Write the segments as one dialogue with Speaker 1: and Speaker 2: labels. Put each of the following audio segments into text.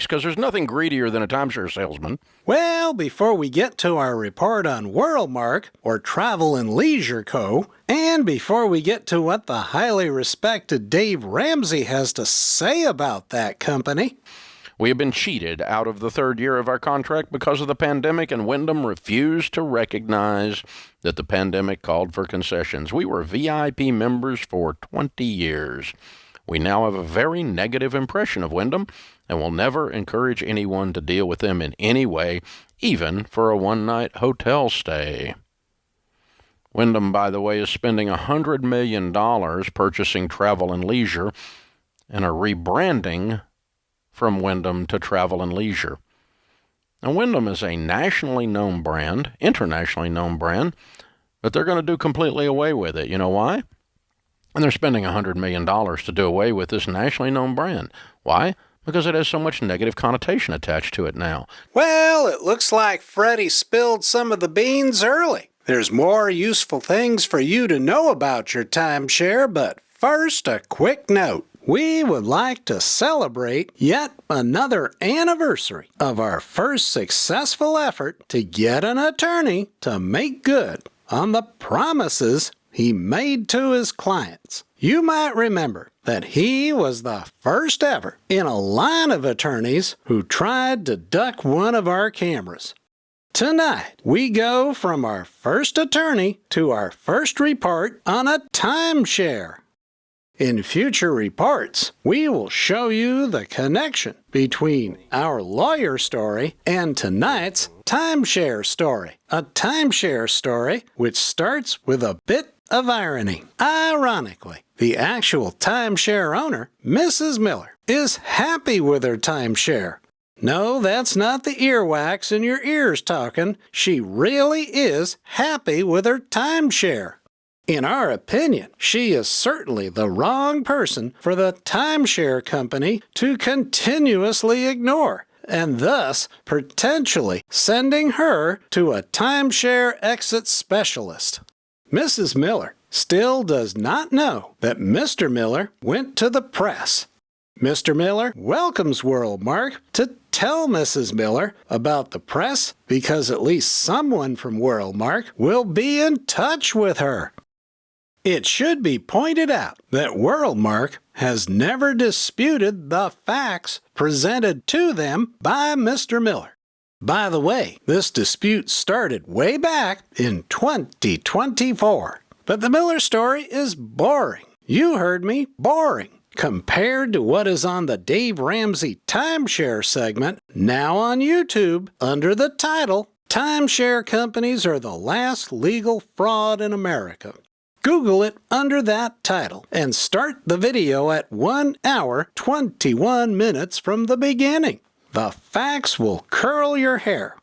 Speaker 1: because there's nothing greedier than a timeshare salesman.
Speaker 2: Well, before we get to our report on Worldmark, or Travel and Leisure Co., and before we get to what the highly respected Dave Ramsey has to say about that company,
Speaker 1: we have been cheated out of the third year of our contract because of the pandemic, and Wyndham refused to recognize that the pandemic called for concessions. We were VIP members for 20 years. We now have a very negative impression of Wyndham and will never encourage anyone to deal with them in any way, even for a one-night hotel stay. Wyndham, by the way, is spending $100 million purchasing Travel and Leisure and are rebranding from Wyndham to Travel and Leisure. Now, Wyndham is a nationally known brand, internationally known brand, but they're going to do completely away with it. You know why? And they're spending $100 million to do away with this nationally known brand. Why? Because it has so much negative connotation attached to it now.
Speaker 2: Well, it looks like Freddie spilled some of the beans early. There's more useful things for you to know about your timeshare, but first, a quick note. We would like to celebrate yet another anniversary of our first successful effort to get an attorney to make good on the promises he made to his clients. You might remember that he was the first ever in a line of attorneys who tried to duck one of our cameras. Tonight, we go from our first attorney to our first report on a timeshare. In future reports, we will show you the connection between our lawyer story and tonight's timeshare story. A timeshare story which starts with a bit of irony. Ironically, the actual timeshare owner, Mrs. Miller, is happy with her timeshare. No, that's not the earwax in your ears talking. She really is happy with her timeshare. In our opinion, she is certainly the wrong person for the timeshare company to continuously ignore, and thus potentially sending her to a timeshare exit specialist. Mrs. Miller still does not know that Mr. Miller went to the press. Mr. Miller welcomes Worldmark to tell Mrs. Miller about the press because at least someone from Worldmark will be in touch with her. It should be pointed out that Worldmark has never disputed the facts presented to them by Mr. Miller. By the way, this dispute started way back in 2024. But the Miller story is boring. You heard me, boring. Compared to what is on the Dave Ramsey Timeshare segment, now on YouTube, under the title, Timeshare Companies Are the Last Legal Fraud in America. Google it under that title and start the video at 1 hour 21 minutes from the beginning. The facts will curl your hair.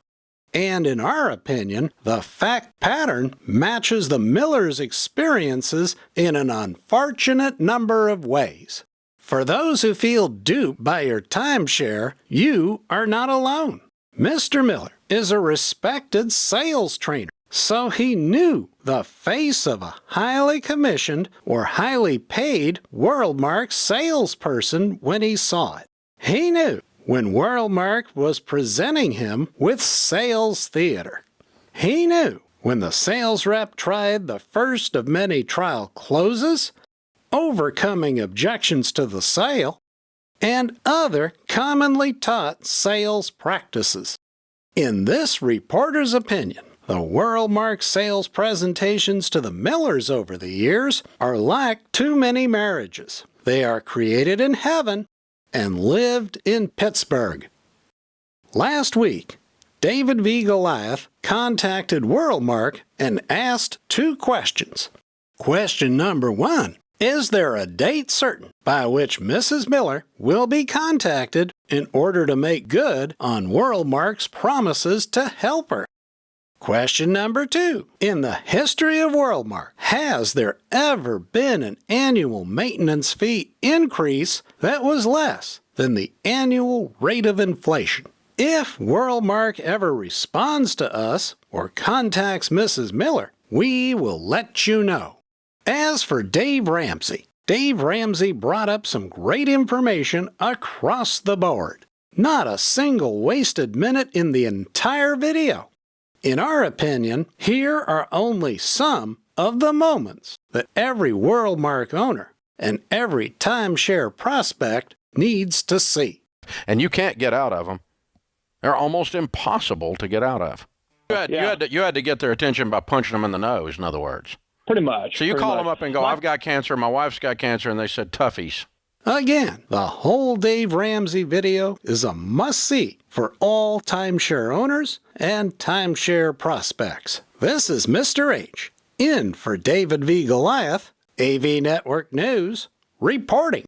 Speaker 2: And in our opinion, the fact pattern matches the Millers' experiences in an unfortunate number of ways. For those who feel duped by your timeshare, you are not alone. Mr. Miller is a respected sales trainer, so he knew the face of a highly commissioned or highly paid Worldmark salesperson when he saw it. He knew when Worldmark was presenting him with sales theater. He knew when the sales rep tried the first of many trial closes, overcoming objections to the sale, and other commonly taught sales practices. In this reporter's opinion, the Worldmark sales presentations to the Millers over the years are like too many marriages. They are created in heaven and lived in Pittsburgh. Last week, David v. Goliath contacted Worldmark and asked 2 questions. Question number 1, is there a date certain by which Mrs. Miller will be contacted in order to make good on Worldmark's promises to help her? Question number 2, in the history of Worldmark, has there ever been an annual maintenance fee increase that was less than the annual rate of inflation? If Worldmark ever responds to us or contacts Mrs. Miller, we will let you know. As for Dave Ramsey brought up some great information across the board. Not a single wasted minute in the entire video. In our opinion, here are only some of the moments that every Worldmark owner and every timeshare prospect needs to see.
Speaker 1: And you can't get out of them. They're almost impossible to get out of. You had to get their attention by punching them in the nose, in other words.
Speaker 3: Pretty much.
Speaker 1: So you call them up and go, I've got cancer, my wife's got cancer, and they said, toughies.
Speaker 2: Again, the whole Dave Ramsey video is a must-see for all timeshare owners and timeshare prospects. This is Mr. H, in for David v. Goliath, AV Network News, reporting.